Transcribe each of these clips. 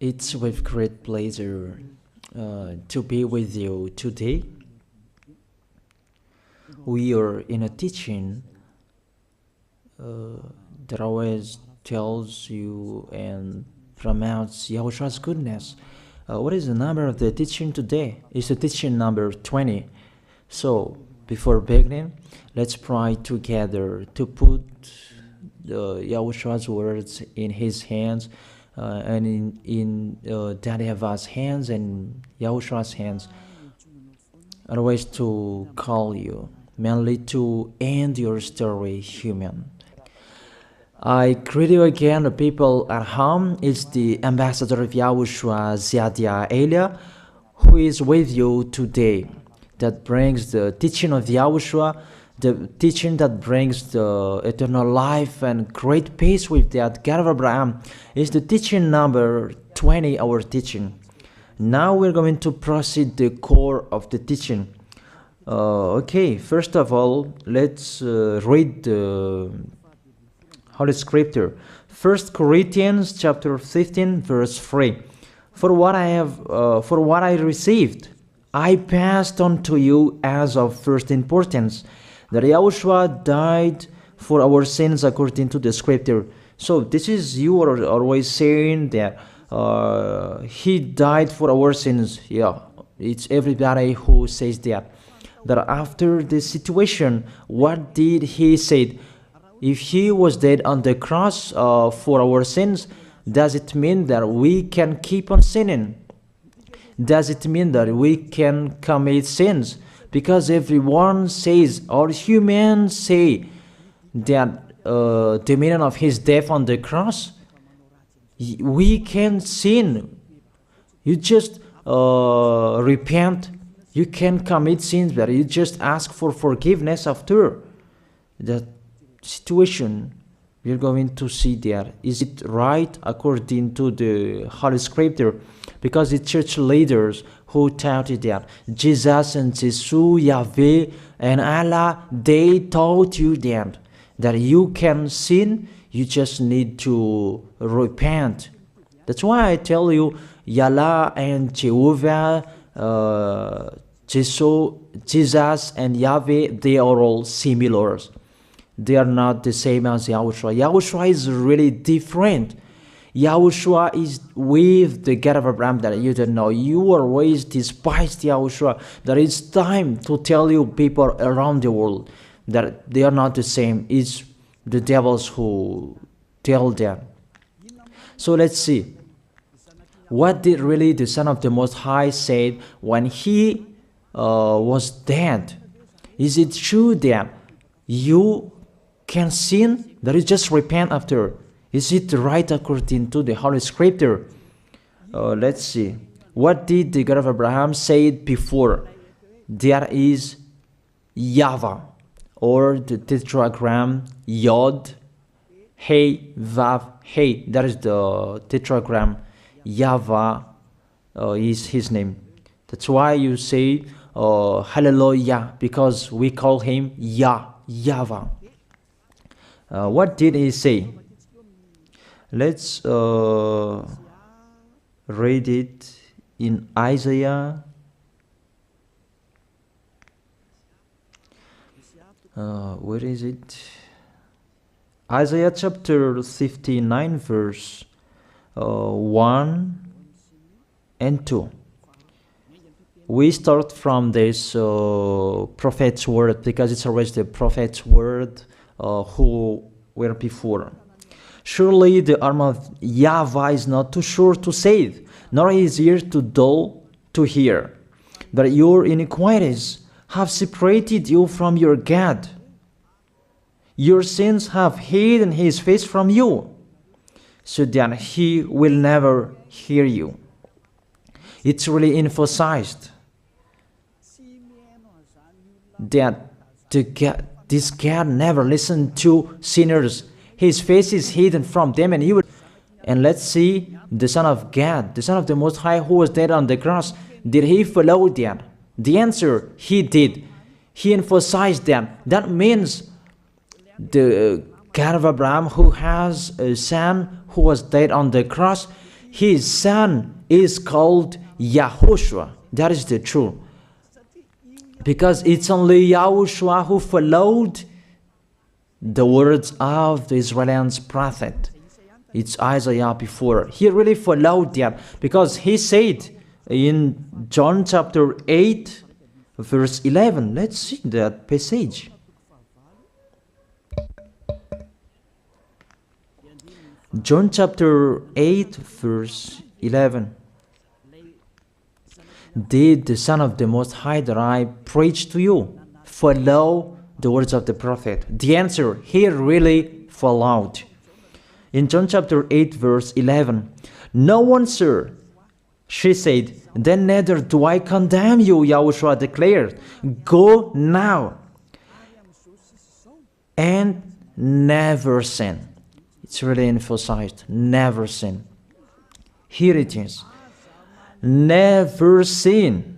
It's with great pleasure to be with you today. We are in a teaching that always tells you and promotes Yahushua's goodness. What is the number of the teaching today? It's the teaching number 20. So, before beginning, let's pray together to put Yahushua's words in his hands and in Daddy Yahvah's hands and Yahushua's hands. Otherwise, to call you, mainly to end your story human. I greet you again, the people at home. It's the ambassador of Yahushua, Ziadia Elia, who is with you today. That brings the teaching of Yahushua, the teaching that brings the eternal life and great peace with that God of Abraham. Is the teaching number 20, our teaching. Now we're going to proceed the core of the teaching. Okay, first of all, let's read the Holy Scripture. 1 Corinthians chapter 15, verse 3. For what I received, I passed on to you as of first importance, that Yahushua died for our sins according to the Scripture. So this is, you are always saying that he died for our sins. Yeah, it's everybody who says that. That after the situation, what did he say? If he was dead on the cross for our sins, does it mean that we can keep on sinning? Does it mean that we can commit sins? Because everyone says, or humans say, that the meaning of his death on the cross, we can sin. You just repent. You can commit sins, but you just ask for forgiveness after that situation. We're going to see there. Is it right according to the Holy Scripture? Because the church leaders who taught it that Jesus and Jesus, Yahweh and Allah, they taught you that you can sin, you just need to repent. That's why I tell you, Yahlah and Jehovah, Jesus and Yahweh, they are all similar. They are not the same as Yahushua. Yahushua is really different. Yahushua is with the God of Abraham that you don't know. You always despised Yahushua. There is time to tell you people around the world that they are not the same. It's the devils who tell them. So let's see. What did really the Son of the Most High say when he was dead? Is it true that you can sin, that you just repent after? Is it right according to the Holy Scripture? Let's see. What did the God of Abraham say before? There is YAHVAH, or the tetragram Yod, Hey, Vav, Hey. That is the tetragram. YAHVAH is his name. That's why you say Hallelujah, because we call him YAHVAH. What did he say? Let's read it in Isaiah. Where is it? Isaiah chapter 59, verse 1 and 2. We start from this prophet's word, because it's always the prophet's word who were before. Surely the arm of YAHVAH is not too short to save, nor his ear too dull to hear. But your iniquities have separated you from your God. Your sins have hidden his face from you, so that he will never hear you. It's really emphasized that this God never listened to sinners. His face is hidden from them, and he would. And let's see the Son of God, the Son of the Most High, who was dead on the cross. Did he follow that? The answer, he did. He emphasized that. That means the God of Abraham, who has a son who was dead on the cross, his son is called YAHOSHUAH. That is the truth. Because it's only YAHOSHUAH who followed the words of the Israelites prophet. It's Isaiah before. He really followed that because he said in John chapter 8 verse 11. Let's see that passage. John chapter 8 verse 11. Did the Son of the Most High that I preach to you follow the words of the prophet? The answer, he really followed. In John chapter 8 verse 11, no one, sir, she said, then neither do I condemn you, YAHOSHUAH declared. Go now and never sin. It's really emphasized, never sin. Here it is. Never sin.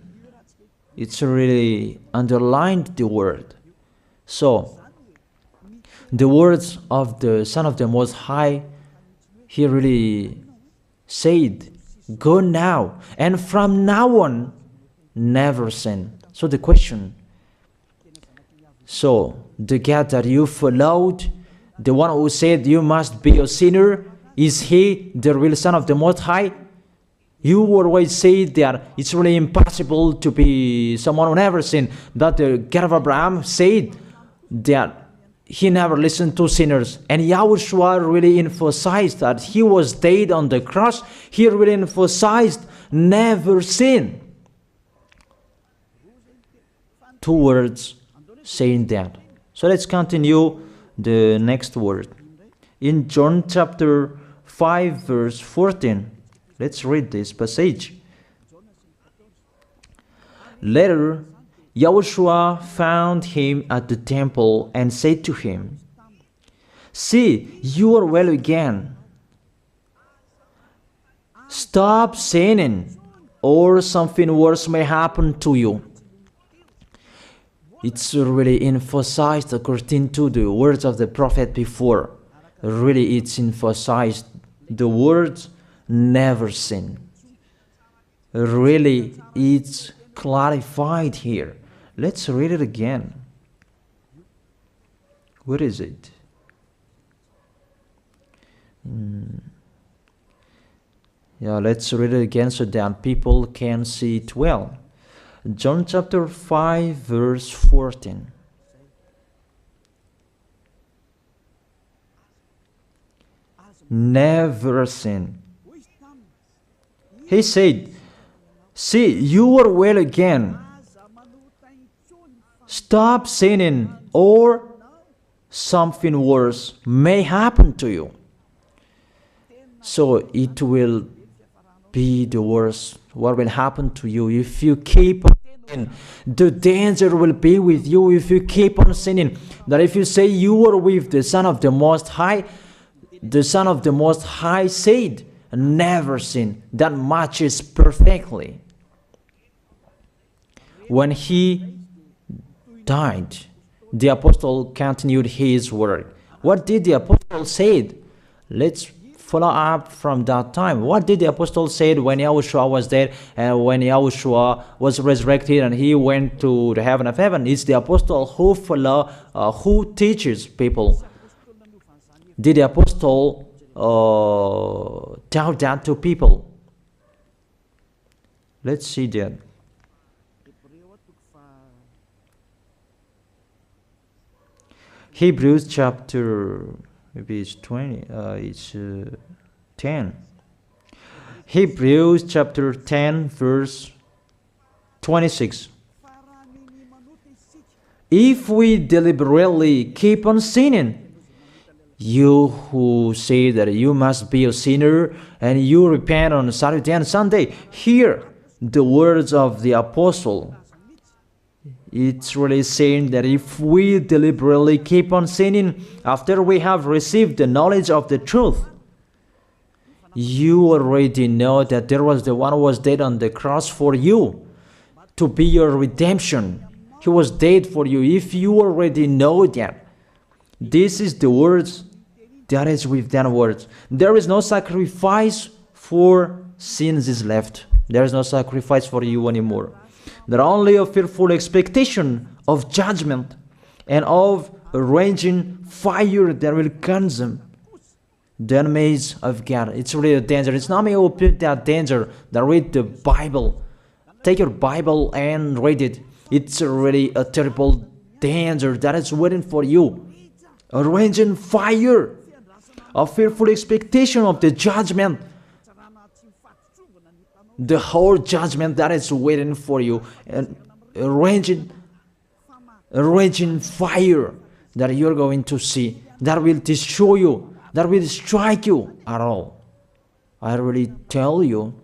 It's really underlined the word. So, the words of the Son of the Most High, he really said, go now, and from now on, never sin. So the question, so the God that you followed, the one who said you must be a sinner, is he the real Son of the Most High? You always say that it's really impossible to be someone who never sinned. That the God of Abraham said that he never listened to sinners. And YAHOSHUAH really emphasized that he was dead on the cross. He really emphasized never sin. Two words saying that. So let's continue the next word. In John chapter 5 verse 14. Let's read this passage. Later, YAHOSHUAH found him at the temple and said to him, see, you are well again. Stop sinning, or something worse may happen to you. It's really emphasized according to the words of the prophet before. Really, it's emphasized the words never sin. Really, it's clarified here. Let's read it again. Where is it? Yeah, let's read it again so that people can see it well. John chapter 5 verse 14. Never sin. He said, see, you are well again. Stop sinning, or something worse may happen to you. So it will be the worst. What will happen to you if you keep on sinning? The danger will be with you if you keep on sinning. That if you say you are with the Son of the Most High, the Son of the Most High said, never sin. That matches perfectly. When he died, the apostle continued his work. What did the apostle say? Let's follow up from that time. What did the apostle say when YAHOSHUAH was dead and when YAHOSHUAH was resurrected and he went to the heaven of heaven? It's the apostle who teaches people. Did the apostle tell that to people? Let's see that. Hebrews chapter, maybe it's 20, it's 10. Hebrews chapter 10 verse 26. If we deliberately keep on sinning, you who say that you must be a sinner and you repent on Saturday and Sunday, hear the words of the apostle. It's really saying that if we deliberately keep on sinning after we have received the knowledge of the truth, you already know that there was the one who was dead on the cross for you to be your redemption. He was dead for you. If you already know that, this is the words that is with that words. There is no sacrifice for sins is left. There is no sacrifice for you anymore. There are only a fearful expectation of judgment and of a raging fire that will consume the enemies of God. It's really a danger. It's not me who put that danger that read the Bible. Take your Bible and read it. It's really a terrible danger that is waiting for you. A raging fire, a fearful expectation of the judgment. The whole judgment that is waiting for you. And a raging fire that you're going to see, that will destroy you, that will strike you at all. I really tell you,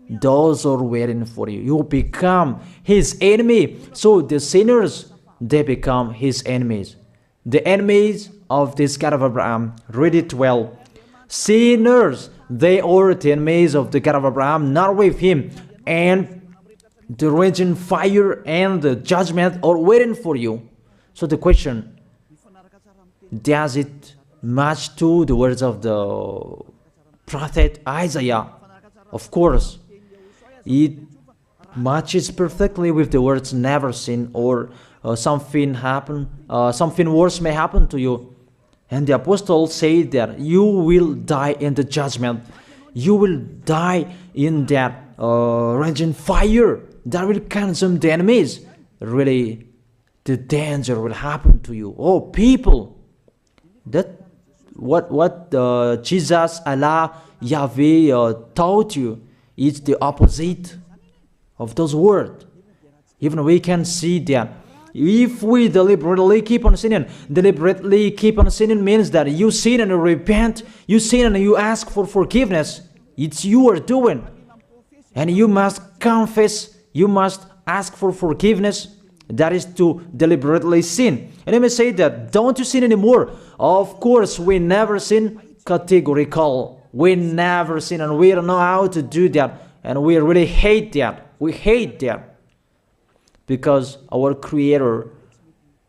those are waiting for you. You become his enemy. So the sinners, they become his enemies. The enemies of this God of Abraham. Read it well. Sinners, they are the enemies of the God of Abraham, not with him. And the raging fire and the judgment are waiting for you. So the question, does it match to the words of the prophet Isaiah? Of course. It matches perfectly with the words never sin, or something worse may happen to you. And the apostle said that you will die in the judgment. You will die in that raging fire that will consume the enemies. Really, the danger will happen to you. Oh, people, that what Jesus, Allah, Yahweh taught you is the opposite of those words. Even we can see that if we deliberately keep on sinning means that you sin and you repent, you sin and you ask for forgiveness. It's you are doing. And you must confess, you must ask for forgiveness. That is to deliberately sin. And I may say that, don't you sin anymore? Of course, we never sin. Categorical. We never sin, and we don't know how to do that. And we really hate that. We hate that. Because our Creator,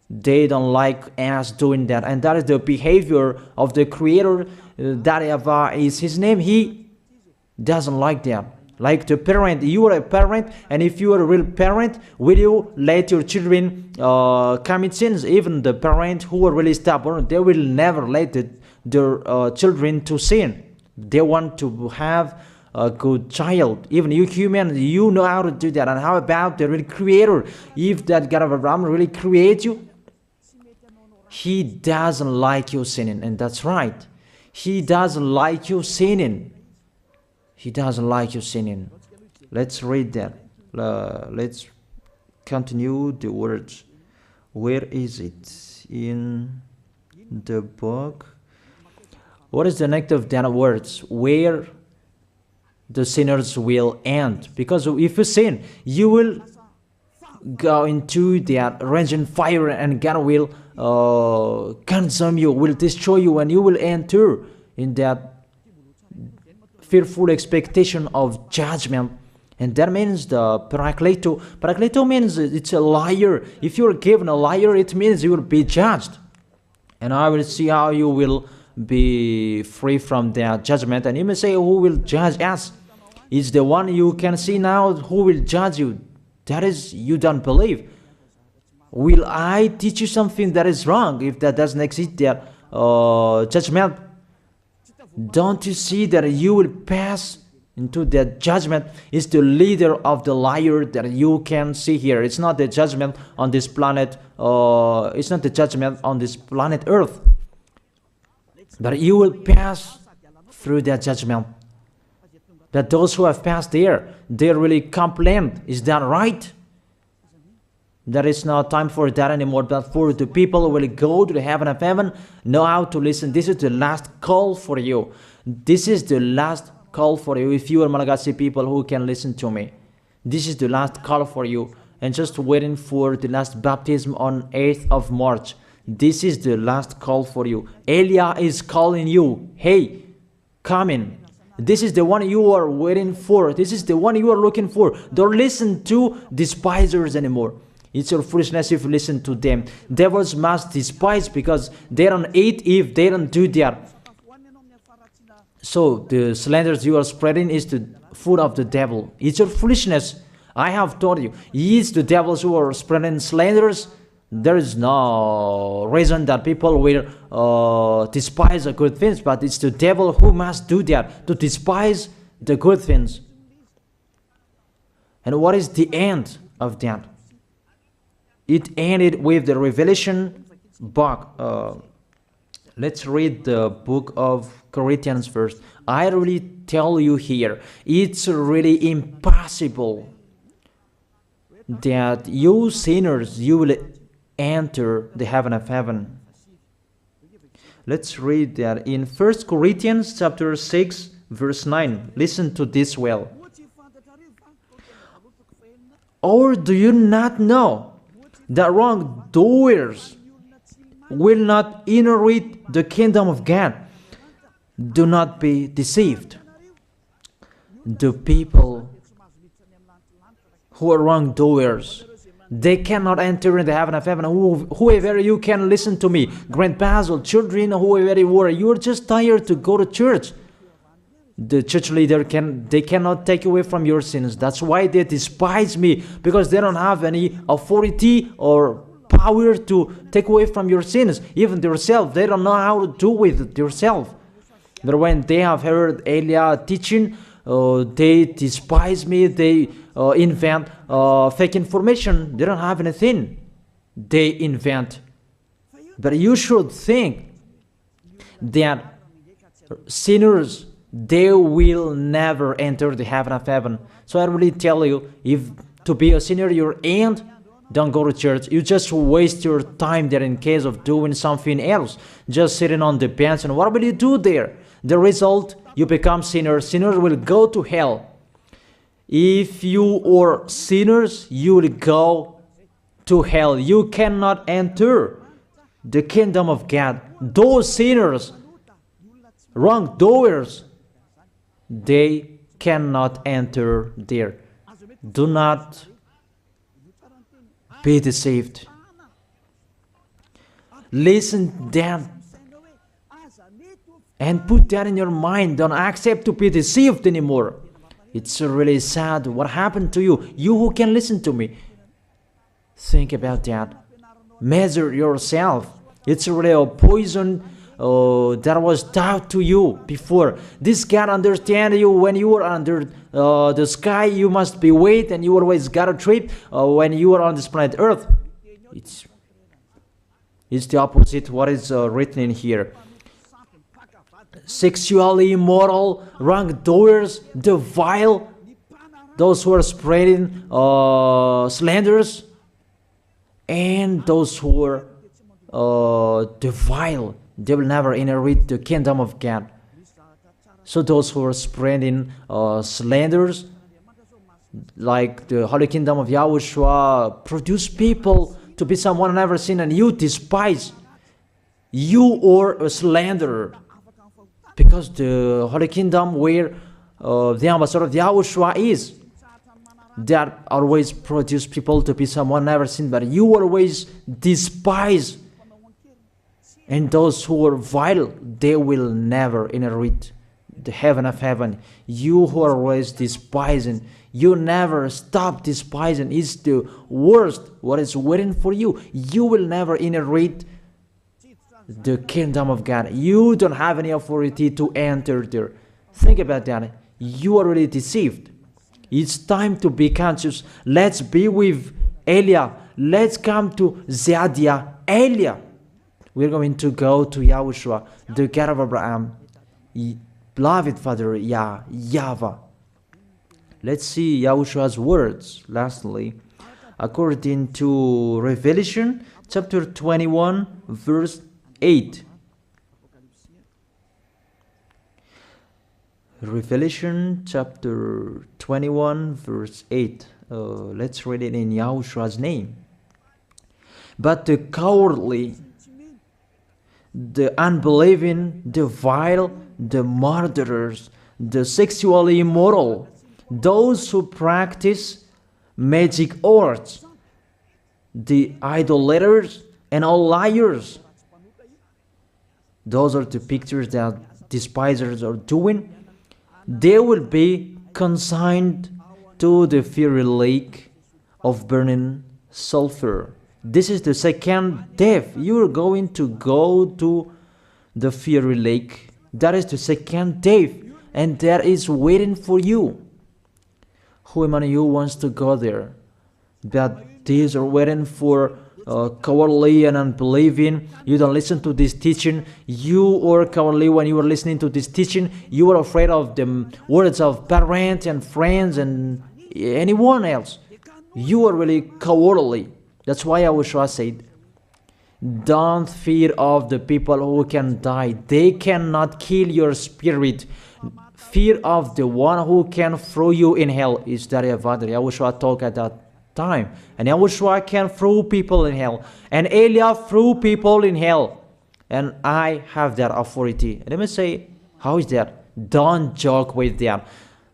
they don't like us doing that. And that is the behavior of the Creator. That YAHVAH is his name. He doesn't like that. Like the parent, you are a parent, and if you are a real parent, will you let your children commit sins? Even the parents who are really stubborn, they will never let their children to sin. They want to have a good child. Even you human, you know how to do that. And how about the real Creator? If that God of Abraham really creates you, he doesn't like you sinning. And that's right. He doesn't like you sinning. He doesn't like you sinning. Let's read that. Let's continue the words. Where is it? In the book. What is the next of that words? Where the sinners will end. Because if you sin, you will go into that raging fire, and God will consume you, will destroy you, and you will enter in that fearful expectation of judgment. And that means the parakleto. Parakleto means it's a liar. If you're given a liar, it means you will be judged. And I will see how you will be free from that judgment. And you may say, who will judge us? It's the one you can see now who will judge you. That is, you don't believe. Will I teach you something that is wrong if that doesn't exist, that judgment? Don't you see that you will pass into that judgment? It's the leader of the liar that you can see here. It's not the judgment on this planet. It's not the judgment on this planet Earth. But you will pass through that judgment. That those who have passed there, they really complain. Is that right? There is no time for that anymore. But for the people who will go to the heaven of heaven, know how to listen. This is the last call for you. This is the last call for you. If you are Malagasy people who can listen to me, this is the last call for you. And just waiting for the last baptism on 8th of March. This is the last call for you. Elia is calling you. Hey, come in. This is the one you are waiting for. This is the one you are looking for. Don't listen to despisers anymore. It's your foolishness if you listen to them. Devils must despise because they don't eat if they don't do that. So the slanders you are spreading is the food of the devil. It's your foolishness. I have told you, it's the devils who are spreading slanders. There is no reason that people will despise the good things, but it's the devil who must do that, to despise the good things. And what is the end of that? It ended with the Revelation book. Let's read the book of Corinthians first. I really tell you here, it's really impossible that you sinners, you will enter the heaven of heaven. Let's read that in 1 Corinthians chapter 6, verse 9. Listen to this well. Or do you not know that wrongdoers will not inherit the kingdom of God? Do not be deceived. The people who are wrongdoers, they cannot enter in the heaven of heaven. Whoever you can listen to me, grandpas or children, whoever you are, you're just tired to go to church. The church leader they cannot take away from your sins. That's why they despise me, because they don't have any authority or power to take away from your sins. Even themselves, they don't know how to do with it themselves. But when they have heard Elia teaching, they despise me. They invent fake information. They don't have anything. They invent. But you should think that sinners, they will never enter the heaven of heaven. So I really tell you, if to be a sinner your end, don't go to church. You just waste your time there in case of doing something else. Just sitting on the bench, and what will you do there? The result, you become sinners. Sinners will go to hell. If you are sinners, you will go to hell. You cannot enter the kingdom of God. Those sinners, wrongdoers, they cannot enter there. Do not be deceived. Listen then and put that in your mind. Don't accept to be deceived anymore. It's really sad what happened to you. You who can listen to me, think about that. Measure yourself. It's really a poison that was taught to you before. This God understand you when you are under the sky. You must be wait, and you always got a trip when you are on this planet Earth. It's the opposite what is written in here. Sexually immoral, wrongdoers, the vile, those who are spreading slanders, and those who are the vile, they will never inherit the kingdom of God. So those who are spreading slanders, like the Holy Kingdom of YAHOSHUAH, produce people to be someone never seen, and you despise. You are a slanderer. Because the Holy Kingdom where the ambassador of YAHOSHUAH is, that always produce people to be someone never seen, but you always despise. And those who are vile, they will never inherit the heaven of heaven. You who are always despising, you never stop despising. It's the worst what is waiting for you. You will never inherit the kingdom of God. You don't have any authority to enter there. Think about that. You are already deceived. It's time to be conscious. Let's be with Elia. Let's come to Zadiah. Elia. We're going to go to YAHOSHUAH, the God of Abraham, beloved Father YAHVAH. Let's see YAHOSHUAH's words. Lastly, according to Revelation chapter 21, verse 8. Revelation chapter 21, verse 8. Let's read it in YAHOSHUAH's name. But the cowardly, the unbelieving, the vile, the murderers, the sexually immoral, those who practice magic arts, the idolaters, and all liars. Those are the pictures that despisers are doing, they will be consigned to the fiery lake of burning sulfur. This is the second death. You are going to go to the fiery lake. That is the second death, and that is waiting for you. Who among you wants to go there? That these are waiting for cowardly and unbelieving. You don't listen to this teaching. You are cowardly when you are listening to this teaching. You are afraid of the words of parents and friends and anyone else. You are really cowardly. That's why YAHOSHUAH said, don't fear of the people who can die. They cannot kill your spirit. Fear of the one who can throw you in hell. Is that YAHOSHUAH talked at that time. And YAHOSHUAH can throw people in hell. And Elijah threw people in hell. And I have that authority. Let me say, how is that? Don't joke with that.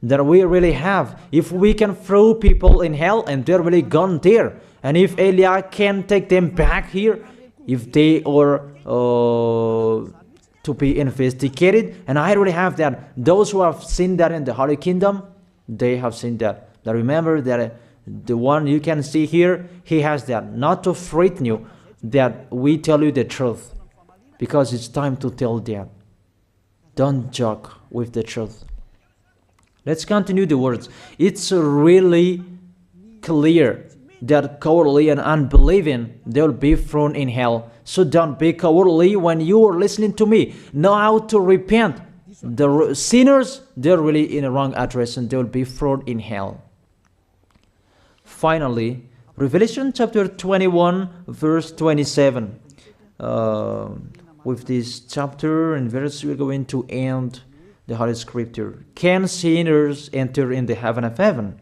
That we really have. If we can throw people in hell and they're really gone there. And if Elijah can take them back here, if they are to be investigated, and I really have that. Those who have seen that in the Holy Kingdom, they have seen that. Now remember that the one you can see here, he has that. Not to frighten you, that we tell you the truth, because it's time to tell that. Don't joke with the truth. Let's continue the words. It's really clear that cowardly and unbelieving, they will be thrown in hell. So don't be cowardly when you are listening to me. Know how to repent. The sinners, they're really in a wrong address and they will be thrown in hell. Finally, Revelation chapter 21, verse 27. With this chapter and verse, we're going to end the Holy Scripture. Can sinners enter in the heaven of heaven?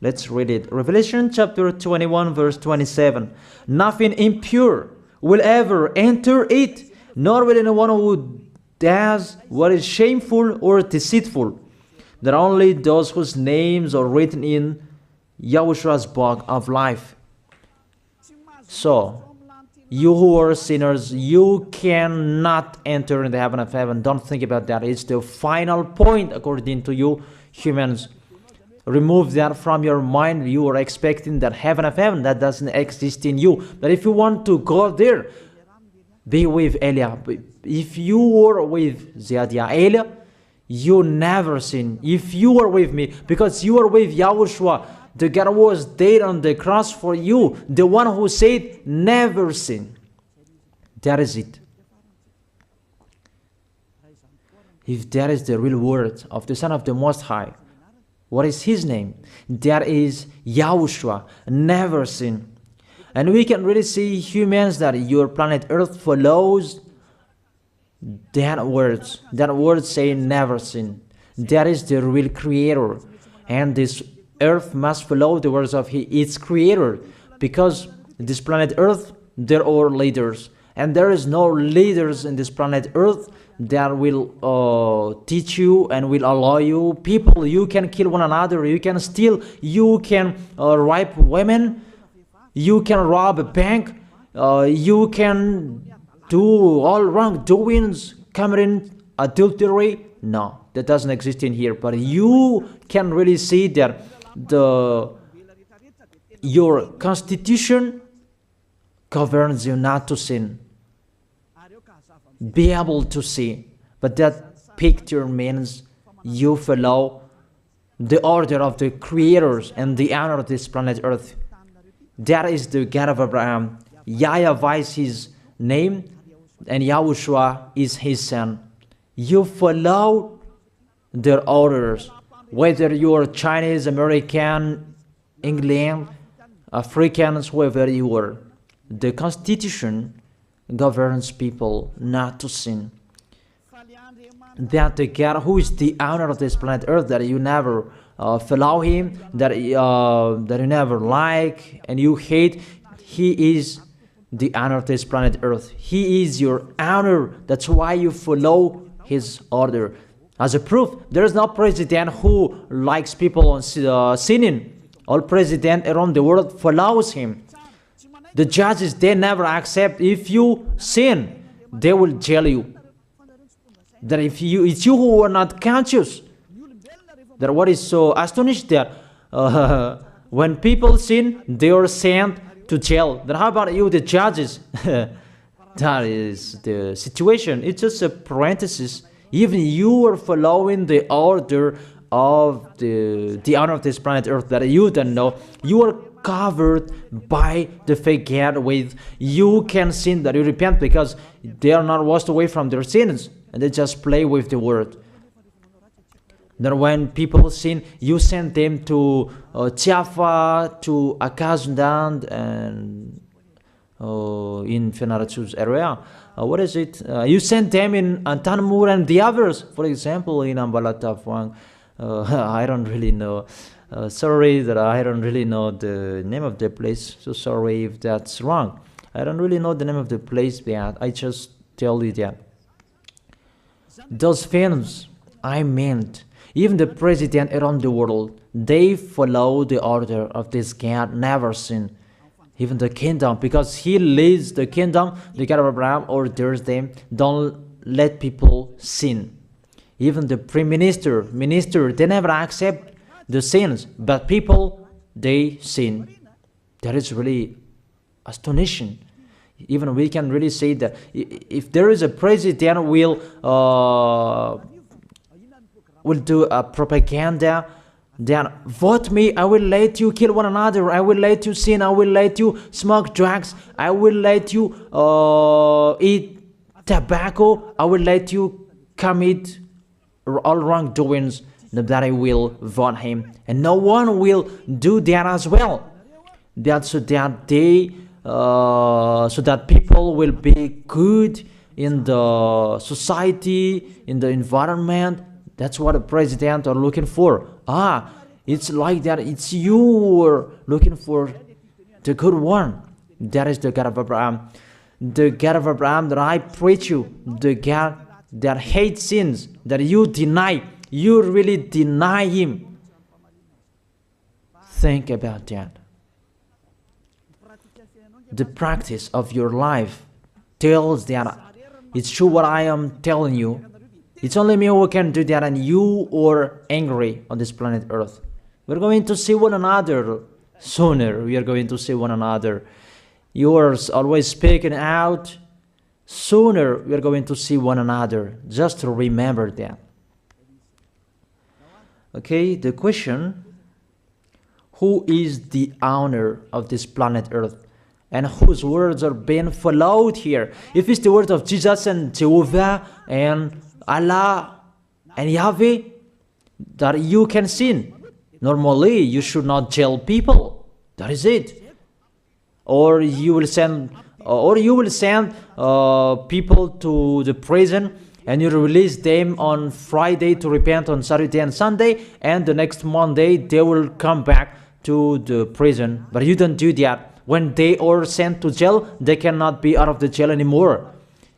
Let's read it. Revelation chapter 21, verse 27. Nothing impure will ever enter it, nor will anyone who does what is shameful or deceitful. That only those whose names are written in YAHOSHUAH's book of life. So, you who are sinners, you cannot enter in the heaven of heaven. Don't think about that. It's the final point according to you humans. Remove that from your mind. You are expecting that heaven of heaven that doesn't exist in you. But if you want to go there, be with Elia. If you are with Elia, you never sin. If you are with me, because you are with YAHOSHUAH, the God was dead on the cross for you, the one who said never sin. That is it. If that is the real word of the Son of the Most High, what is his name? That is YAHOSHUAH, never sin. And we can really see humans that your planet Earth follows that words. That word saying never sin. That is the real creator. And this Earth must follow the words of its creator. Because this planet Earth, there are leaders. And there is no leaders in this planet Earth that will teach you and will allow you. People, you can kill one another, you can steal, you can rape women, you can rob a bank, you can do all wrongdoings, committing adultery. No, that doesn't exist in here. But you can really see that your constitution governs you not to sin. Be able to see. But that picture means you follow the order of the creators and the honor of this planet Earth. That is the God of Abraham. YAHVAH is his name, and YAHOSHUAH is his son. You follow their orders, whether you are Chinese, American, England, Africans, whoever you are. The Constitution governs people not to sin. That the God who is the owner of this planet Earth, that you never follow him, that you never like and you hate, he is the owner of this planet Earth. He is your owner. That's why you follow his order. As a proof, there is no president who likes people on sinning. All president around the world follows him. The judges, they never accept. If you sin, they will jail you. That if it's you who are not conscious. That what is so astonished that when people sin, they are sent to jail. Then how about you, the judges? That is the situation. It's just a parenthesis. Even you are following the order of the honor of this planet Earth that you don't know. You are covered by the fake God with you can sin that you repent because they are not washed away from their sins and they just play with the word. That when people sin, you send them to YAHVAH, to Akazundand, and in Fenarachu's area. What is it? You send them in Antanmur and the others. For example, in Ambalatafwang. I don't really know. Sorry that I don't really know the name of the place. So sorry if that's wrong. I don't really know the name of the place, but I just tell you that. Those films I meant, even the president around the world, they follow the order of this God, never sin. Even the kingdom, because he leads the kingdom, the God of Abraham orders them, don't let people sin. Even the prime minister, they never accept the sins, but people, they sin. That is really astonishing. Even we can really say that if there is a president will do a propaganda, then vote me, I will let you kill one another, I will let you sin, I will let you smoke drugs, I will let you eat tobacco, I will let you commit all wrongdoings, that I will vote him. And no one will do that as well. That's so that they so that people will be good in the society, in the environment. That's what a president are looking for. It's like that. It's you who are looking for the good one. That is the God of Abraham. The God of Abraham that I preach you. The God that hates sins, that you deny. You really deny him. Think about that. The practice of your life tells that it's true what I am telling you. It's only me who can do that, and you are angry on this planet Earth. We're going to see one another sooner. We are going to see one another. You are always speaking out. Sooner we are going to see one another. Just to remember that. Okay, the question: who is the owner of this planet Earth? And whose words are being followed here? If it's the word of Jesus and Jehovah and Allah and Yahweh, that you can sin. Normally, you should not jail people. That is it. Or you will send, people to the prison, and you release them on Friday to repent on Saturday and Sunday, and the next Monday they will come back to the prison. But you don't do that. When they are sent to jail, they cannot be out of the jail anymore.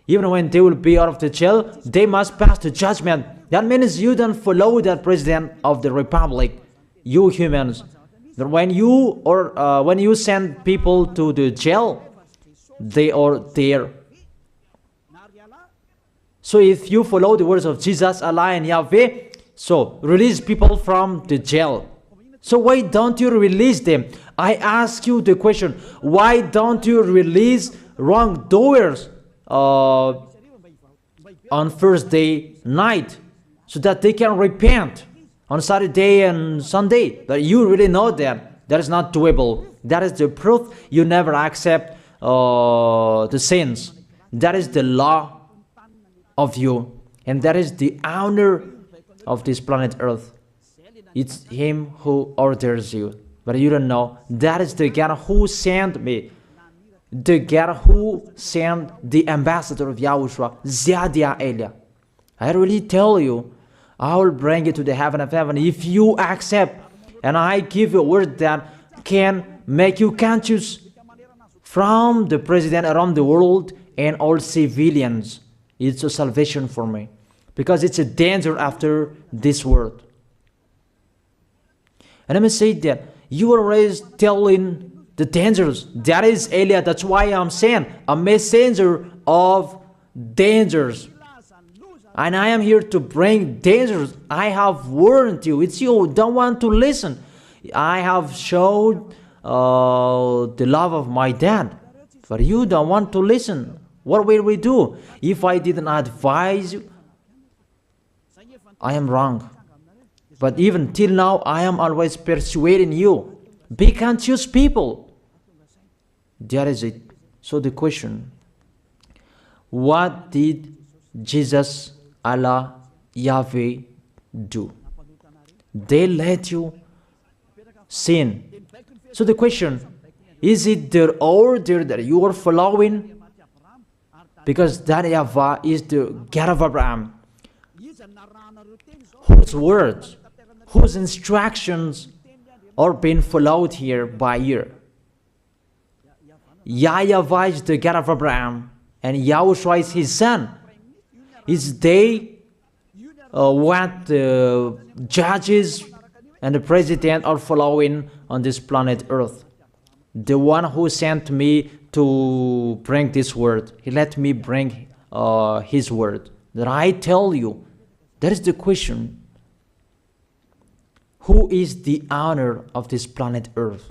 Even when they will be out of the jail, they must pass the judgment. That means you don't follow that president of the republic, you humans. When you send people to the jail, they are there. So if you follow the words of Jesus, Allah and Yahweh, so release people from the jail. So why don't you release them? I ask you the question, why don't you release wrongdoers on Thursday night so that they can repent on Saturday and Sunday? But you really know that that is not doable. That is the proof you never accept the sins. That is the law of you, and that is the owner of this planet Earth. It's him who orders you, but you don't know. That is the God who sent me, the God who sent the ambassador of Yahushua, Zadia Elia. I really tell you, I will bring you to the heaven of heaven if you accept, and I give you a word that can make you conscious from the president around the world and all civilians. It's a salvation for me, because it's a danger after this world. And let me say that you are always telling the dangers. That is Elia. That's why I'm saying a messenger of dangers. And I am here to bring dangers. I have warned you. It's you who don't want to listen. I have showed the love of my dad. But you don't want to listen. What will we do? If I didn't advise you, I am wrong. But even till now, I am always persuading you. Be conscious people. That is it. So the question, what did Jesus, Allah, Yahweh do? They let you sin. So the question, is it their order that you are following? Because that YAHVAH is the God of Abraham, whose words, whose instructions are being followed here by year. YAHVAH is the God of Abraham, and YAHOSHUAH is his son. Is they what the judges and the president are following on this planet Earth? The one who sent me to bring this word, he let me bring his word. That I tell you, that is the question. Who is the owner of this planet Earth?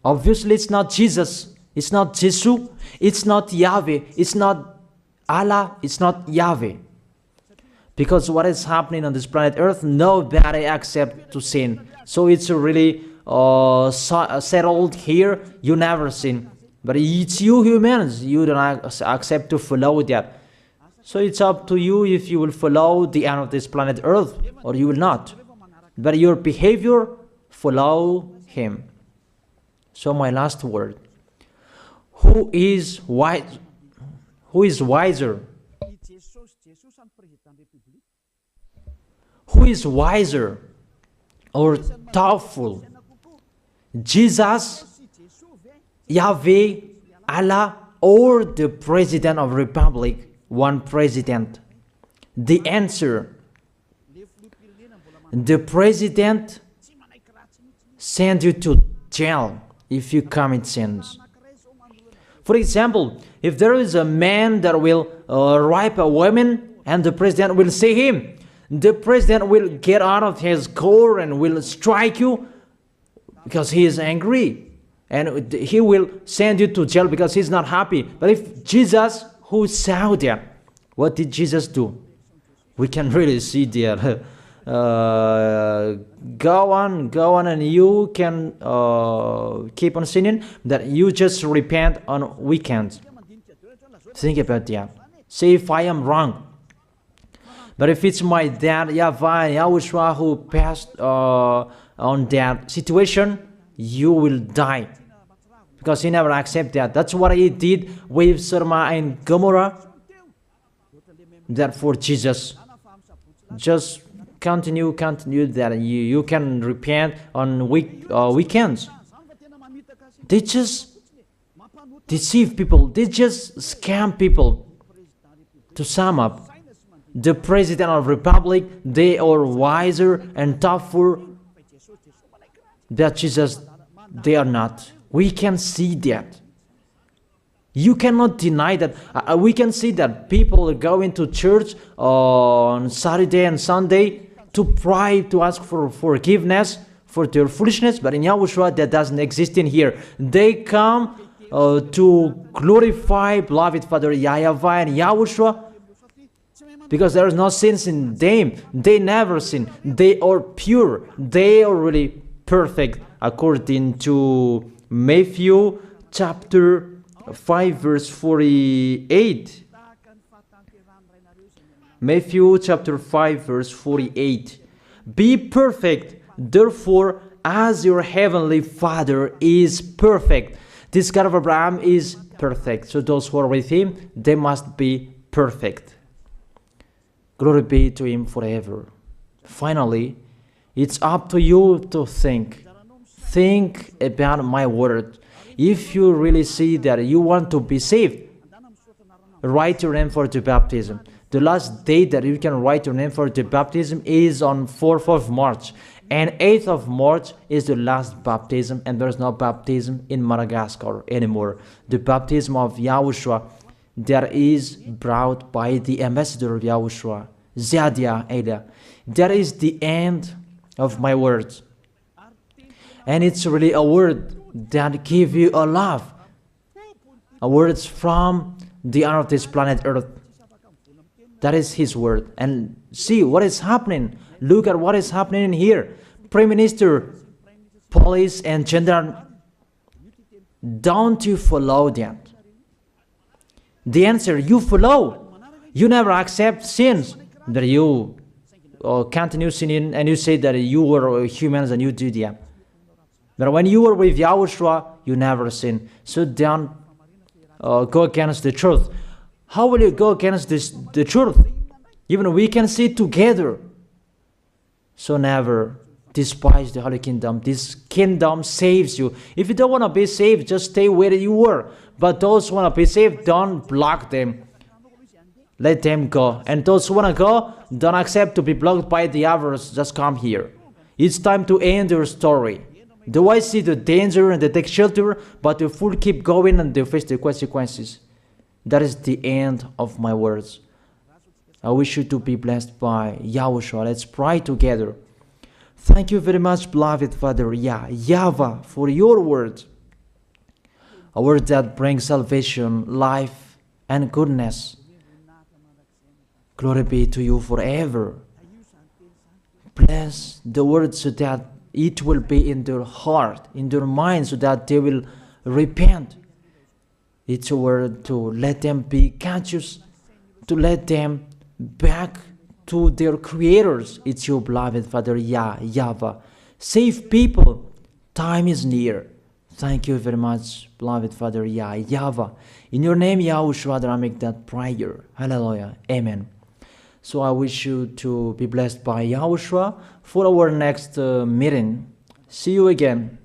Obviously, it's not Jesus. It's not Jesus. It's not Yahweh. It's not Allah. It's not Yahweh. Because what is happening on this planet Earth, nobody accepts to sin. So it's really settled here. You never sin. But it's you humans. You don't accept to follow that. So it's up to you if you will follow the end of this planet Earth or you will not. But your behavior, follow him. So my last word. Who is wise? Who is wiser? Who is wiser or doubtful? Jesus, Yahweh, Allah, or the President of Republic, one president? The answer, the president sends you to jail if you commit sins. For example, if there is a man that will rape a woman and the president will see him, the president will get out of his car and will strike you because he is angry. And he will send you to jail because he's not happy. But if Jesus, who saw that, what did Jesus do? We can really see that. Go on, and you can keep on sinning, that you just repent on weekends. Think about that. See if I am wrong. But if it's my dad, YAHVAH and YAHOSHUAH, who passed on that situation, you will die. Because he never accepted that. That's what he did with Sodom and Gomorrah. Therefore, Jesus, just continue that you can repent on weekends. They just deceive people. They just scam people. To sum up, the President of the Republic, they are wiser and tougher than Jesus. They are not. We can see that. You cannot deny that. We can see that people are going to church on Saturday and Sunday to pray, to ask for forgiveness for their foolishness, but in YAHOSHUAH that doesn't exist in here. They come to glorify beloved Father YAHVAH and YAHOSHUAH because there is no sins in them. They never sin. They are pure. They are really perfect according to Matthew chapter 5 verse 48. Matthew chapter 5 verse 48. Be perfect, therefore, as your heavenly Father is perfect. This God of Abraham is perfect. So those who are with him, they must be perfect. Glory be to him forever. Finally, it's up to you to think. Think about my word. If you really see that you want to be saved, write your name for the baptism. The last date that you can write your name for the baptism is on 4th of March. And 8th of March is the last baptism, and there's no baptism in Madagascar anymore. The baptism of YAHOSHUAH that is brought by the ambassador of YAHOSHUAH. Zadia Ada. That is the end of my words. And it's really a word that give you a love. A words from the honor of this planet Earth. That is his word. And see what is happening. Look at what is happening here. Prime Minister, police and gendarme, don't you follow that? The answer, you follow. You never accept sins. That you continue sinning and you say that you were humans and you do that. But when you were with YAHOSHUAH, you never sin. So don't go against the truth. How will you go against the truth? Even we can see together. So never despise the Holy Kingdom. This kingdom saves you. If you don't want to be saved, just stay where you were. But those who want to be saved, don't block them. Let them go. And those who want to go, don't accept to be blocked by the others. Just come here. It's time to end your story. Do I see the danger and they take shelter, but the fool keep going and they face the consequences? That is the end of my words. I wish you to be blessed by YAHOSHUAH. Let's pray together. Thank you very much, beloved Father YAHVAH, for your word. A word that brings salvation, life, and goodness. Glory be to you forever. Bless the word so that it will be in their heart, in their mind, so that they will repent. It's a word to let them be conscious, to let them back to their creators. It's your beloved Father YAHVAH. Save people. Time is near. Thank you very much, beloved Father YAHVAH. In your name, YAHOSHUAH, that I make that prayer. Hallelujah. Amen. So I wish you to be blessed by YAHOSHUAH for our next meeting. See you again.